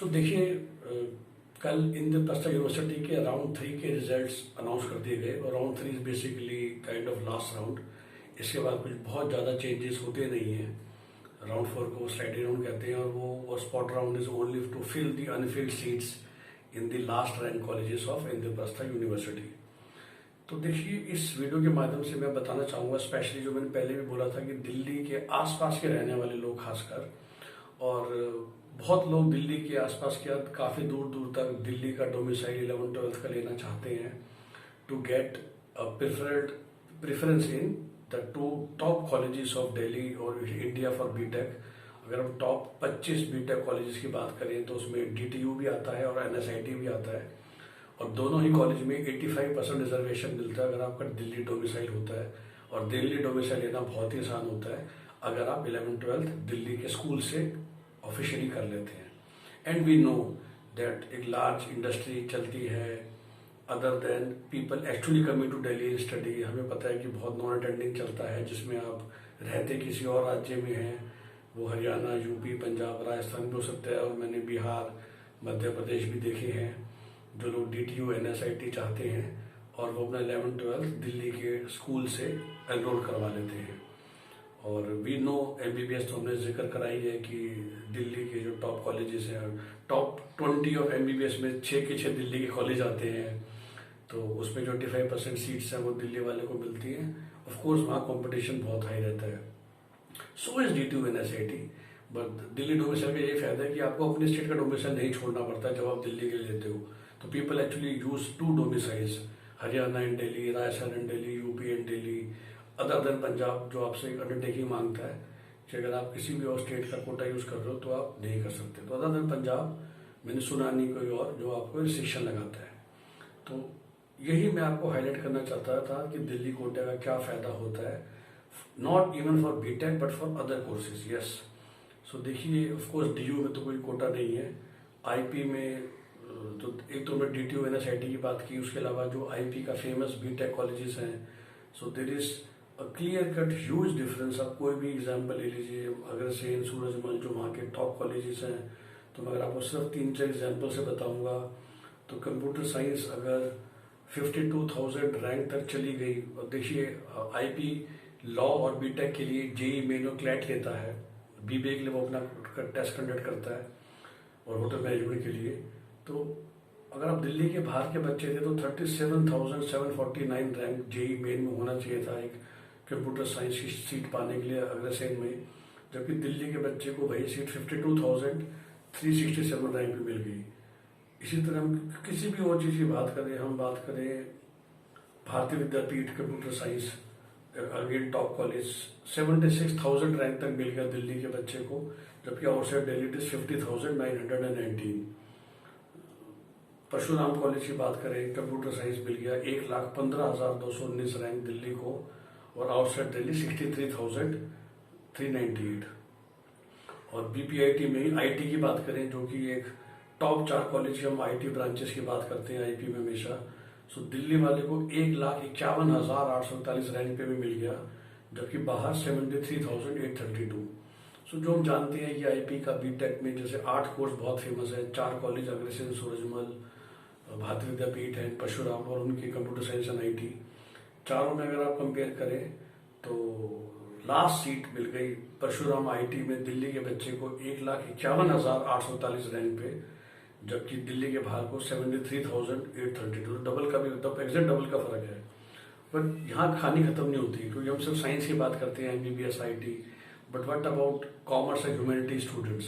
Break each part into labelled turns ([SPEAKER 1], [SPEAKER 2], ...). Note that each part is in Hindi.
[SPEAKER 1] देखिए, कल इंद्रप्रस्थ यूनिवर्सिटी के राउंड 3 के रिजल्ट्स अनाउंस कर दिए गए और round 3 is basically kind of last round. इसके बाद कुछ बहुत ज़्यादा चेंजेस होते नहीं हैं। राउंड 4 को स्लाइडिंग राउंड कहते हैं और वो spot round is only to fill the unfilled seats in the last rank colleges of Indraprastha University. तो देखिए, इस वीडियो के माध्यम से मैं बताना चाहूँगा, स्पेशली जो मैंने पहले भी बोला था कि दिल्ली के आसपास के रहने वाले लोग खासकर, और बहुत लोग दिल्ली के आसपास के काफ़ी दूर दूर तक दिल्ली का डोमिसाइल 11-12 का लेना चाहते हैं to get preference in the two top colleges of Delhi और इंडिया फॉर बीटेक। अगर हम टॉप 25 बीटेक कॉलेजेस की बात करें तो उसमें डीटीयू भी आता है और एनएसआईटी भी आता है, और दोनों ही कॉलेज में 85% रिजर्वेशन मिलता है अगर आपका दिल्ली डोमिसाइल होता है। और दिल्ली डोमिसाइल लेना बहुत ही आसान होता है अगर आप 11-12 दिल्ली के स्कूल से ऑफिशियली कर लेते हैं। एंड वी नो दैट एक लार्ज इंडस्ट्री चलती है other than people actually coming to Delhi study. हमें पता है कि बहुत नॉन अटेंडिंग चलता है जिसमें आप रहते किसी और राज्य में हैं, वो हरियाणा, यूपी, पंजाब, राजस्थान भी हो सकता है, और मैंने बिहार, मध्य प्रदेश भी देखे हैं जो लोग डीटीयू एनएसआईटी चाहते हैं और वो अपना 11-12 दिल्ली के स्कूल से एनरोल करवा लेते हैं। और वी नो एमबीबीएस तो हमने जिक्र कराई है कि दिल्ली के जो टॉप कॉलेजेस हैं, टॉप 20 ऑफ एमबीबीएस में 6 के 6 दिल्ली के कॉलेज आते हैं, तो उसमें जो 85% सीट्स हैं वो दिल्ली वाले को मिलती हैं। ऑफ कोर्स वहाँ कंपटीशन बहुत हाई रहता है। So is DTU NSIT, but Delhi domicile का ये फायदा है कि आपको अपने स्टेट का डोमिसाइल नहीं छोड़ना पड़ता जब आप दिल्ली के लिए लेते हो। तो people actually use 2 domiciles, Haryana and Delhi, Rajasthan and Delhi, UP and Delhi, other than Punjab, जो आपसे एक अंडरटेकिंग मांगता है कि अगर आप किसी भी और स्टेट का कोटा यूज कर रहे हो तो आप नहीं कर सकते। तो अदर देन पंजाब मैंने सुना नहीं कोई और जो आपको रिस्ट्रिक्शन लगाता है। तो यही मैं आपको हाईलाइट करना चाहता था कि दिल्ली कोटा का क्या फायदा होता है, not even for B Tech but for other courses. Yes, so देखिए, ऑफकोर्स डीयू में तो कोई कोटा नहीं है। आईपी में तो एक तो मैं डीटीयू एनएसआईटी की बात की, उसके अलावा जो आईपी का फेमस बीटेक कॉलेजेस हैं, so there is a clear cut huge difference. आप कोई भी एग्जाम्पल ले लीजिए, अग्रसेन, सूरजमल, जो वहाँ के टॉप कॉलेजेस हैं, तो मैं अगर आपको सिर्फ 3-4 एग्जाम्पल से बताऊंगा तो कंप्यूटर साइंस अगर 52,000 रैंक तक चली गई, और देखिए आईपी लॉ और बीटेक के लिए जेई मेन और क्लैट लेता है, बीबीए के लिए वो अपना टेस्ट कंडक्ट करता है, और होटल मैनेजमेंट के लिए। तो अगर आप दिल्ली के बाहर के बच्चे थे तो 37,749 रैंक जेई मेन में होना चाहिए था एक कंप्यूटर साइंस की सीट पाने के लिए अग्रसेन में, जबकि दिल्ली के बच्चे को वही सीट 52,367 रैंक पे मिल गई। इसी तरह हम किसी भी और चीज़ की बात करें, हम बात करें Bharati Vidyapeeth computer science, again top college, 76,000 rank तक मिल गया दिल्ली के बच्चे को, जबकि outside Delhi it is 50,919। Parshuram college की बात करें, कंप्यूटर साइंस मिल गया 1,15,219 रैंक दिल्ली को, और आउटसाइड दिल्ली 63,398। और बीपीआईटी में ही आईटी की बात करें, जो कि एक टॉप 4 कॉलेज के हम आईटी ब्रांचेस की बात करते हैं आईपी में हमेशा, सो दिल्ली वाले को 1,51,841 रैंक पे भी मिल गया, जबकि बाहर 73,832। सो जो हम जानते हैं कि आईपी का बीटेक में जैसे 8 कोर्स बहुत फेमस है, 4 कॉलेज अग्रसेन, सूरजमल, भारतीय विद्यापीठ है, परशुराम और उनकी कंप्यूटर साइंस एंड आईटी, चारों में अगर आप कंपेयर करें तो लास्ट सीट मिल गई परशुराम आईटी में दिल्ली के बच्चे को 1,51,841 रैंक पे, जबकि दिल्ली के बाहर को 73,832। डबल का भी, एग्जैक्ट डबल का फर्क है। पर यहाँ कहानी खत्म नहीं होती, क्योंकि हम सिर्फ साइंस की बात करते हैं, MBBS, IT, but what about commerce and humanity students.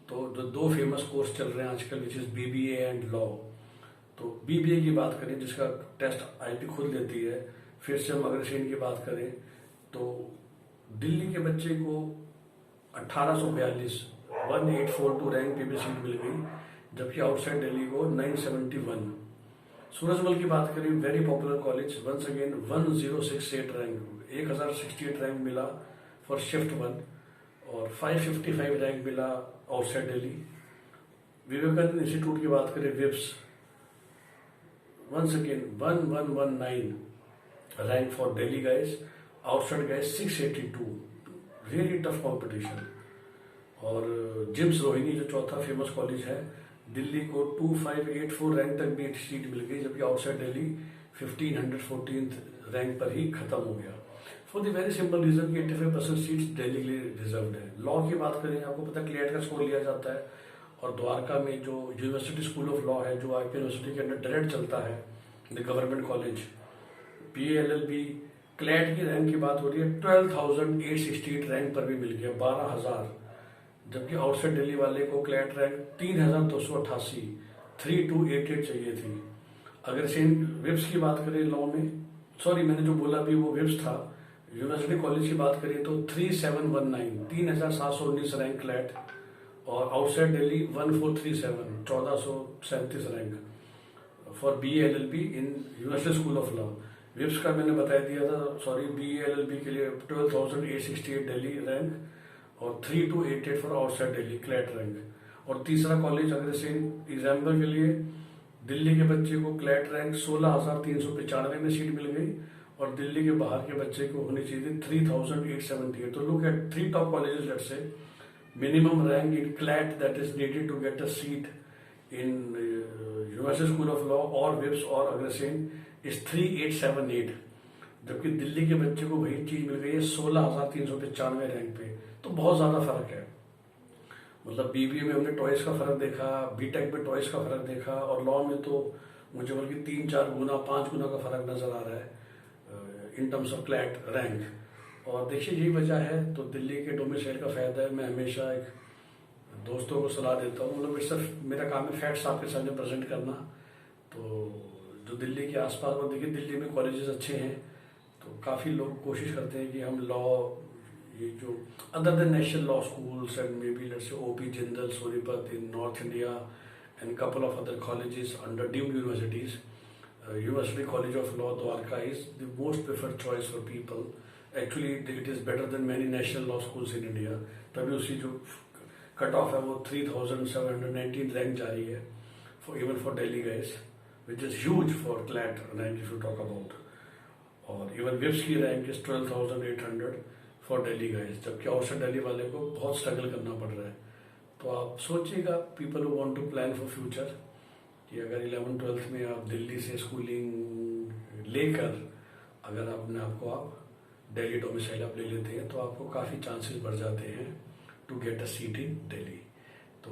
[SPEAKER 1] तो जो 2 फेमस कोर्स चल रहे हैं आजकल, which is BBA and law. तो बीबीए की बात करें जिसका टेस्ट आईपी खुद लेती है, फिर से हम अग्रसेन की बात करें तो दिल्ली के बच्चे को 1842 रैंक पे भी सीट मिल गई, जबकि आउटसाइड दिल्ली को 971। सूरजमल की बात करें, very popular college, once again 1068 rank, 1068 rank मिला फॉर शिफ्ट 1, और 555 रैंक मिला आउटसाइड दिल्ली। विवेकानंद इंस्टीट्यूट की बात करें, VIPS, once again 1119 rank for Delhi guys, outside guys 682, really tough competition. और जिम्स रोहिणी जो चौथा फेमस कॉलेज है, दिल्ली को 2584 रैंक तक भी एक सीट मिल गई, जबकि आउटसाइड दिल्ली 1514 रैंक पर ही खत्म हो गया। For the very simple reason कि 85% सीट्स दिल्ली के लिए रिजर्व्ड है। लॉ की बात करें, आपको पता है क्लेट का स्कोर लिया जाता है, और द्वारका में जो यूनिवर्सिटी स्कूल ऑफ लॉ है, जो आईपी यूनिवर्सिटी के अंडर डायरेक्ट चलता है, the government college, PLLB, CLAT की रैंक की बात हो रही है 12,868 रैंक पर भी मिल गया, 12,000, जबकि आउटसाइड दिल्ली वाले को क्लेट रैंक 3,288, 3288 चाहिए थी। अगर सेम विप्स की बात करें लॉ में, सॉरी मैंने जो बोला भी वो विप्स था, यूनिवर्सिटी कॉलेज की बात करें तो 3719, 3,719 रैंक क्लेट, और outside Delhi 1437, 1437 rank for BLLB in university school of law. VIPS का मैंने बता दिया था, सॉरी, BLLB के लिए 12,868 दिल्ली रैंक और 3288 for outside Delhi CLAT rank. और तीसरा कॉलेज अगर सेम एग्जाम्पल के लिए, दिल्ली के बच्चे को क्लेट रैंक 16,395 में सीट मिल गई, और दिल्ली के बाहर के बच्चे को होनी चाहिए 3,878। तो look at 3 top colleges, let's say minimum rank in CLAT that is needed to get a seat in university school of law और विप्स और अग्रसेन इज 3878, जबकि दिल्ली के बच्चे को वही चीज मिल गई है 16,395 रैंक पे। तो बहुत ज्यादा फर्क है। मतलब BBA में हमने टॉइस का फर्क देखा, BTech में टॉइस का फर्क देखा, और लॉ में तो मुझे बल्कि 3-4 गुना 5 गुना का फर्क नजर आ रहा है in terms of CLAT rank. और देखिए यही वजह है। तो दिल्ली के डोमिसाइल का फायदा है। मैं हमेशा एक दोस्तों को सलाह देता हूँ, मतलब सिर्फ मेरा काम है फैक्ट्स आपके सामने प्रेजेंट करना। तो जो दिल्ली के आसपास, और देखिए दिल्ली में कॉलेजेस अच्छे हैं, तो काफ़ी लोग कोशिश करते हैं कि हम लॉ, ये जो other than national law schools and may be let's say OP Jindal, Sonipat in north India and couple of other colleges under deemed universities, University College of Law Dwarka is the most preferred choice for people. Actually it is better than many national law schools in India. तभी उसकी जो कट ऑफ है वो 3,719 रैंक जा रही है for even for Delhi guys, which is huge for CLAT rank if you talk about. और इवन विप्स की rank is 12,800 for Delhi guys, जबकि आउटसाइड दिल्ली वाले को बहुत स्ट्रगल करना पड़ रहा है। तो आप सोचिएगा, people who want to plan for future, कि अगर 11th-12th में आप दिल्ली से स्कूलिंग लेकर अगर अपने आपको आप दिल्ली डोमिसाइल आप ले लेते हैं, तो आपको काफ़ी चांसेस बढ़ जाते हैं टू गेट अ सीट इन दिल्ली। तो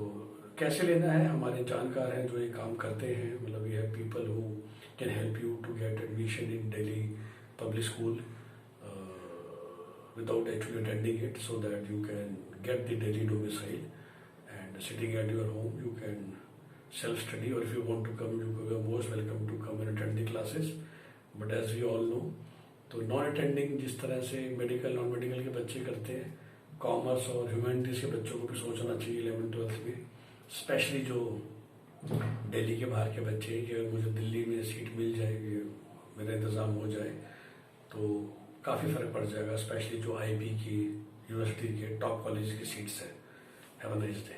[SPEAKER 1] कैसे लेना है, हमारे जानकार हैं जो ये काम करते हैं, मतलब ये है people who can help you to get admission in Delhi public school without actually attending it, so that you can get the Delhi domicile, and sitting at your home you can self-study, or if you want to come, you are most welcome to come and attend the classes. But as we all know, तो नॉन अटेंडिंग जिस तरह से मेडिकल नॉन मेडिकल के बच्चे करते हैं, कॉमर्स और ह्यूमैनिटीज़ के बच्चों को भी सोचना चाहिए 11th-12th में, स्पेशली जो दिल्ली के बाहर के बच्चे हैं, कि अगर मुझे दिल्ली में सीट मिल जाएगी, मेरा इंतज़ाम हो जाए, तो काफ़ी फ़र्क पड़ जाएगा, स्पेशली जो IB की यूनिवर्सिटी के टॉप कॉलेज की सीट्स हैं। Have a nice day.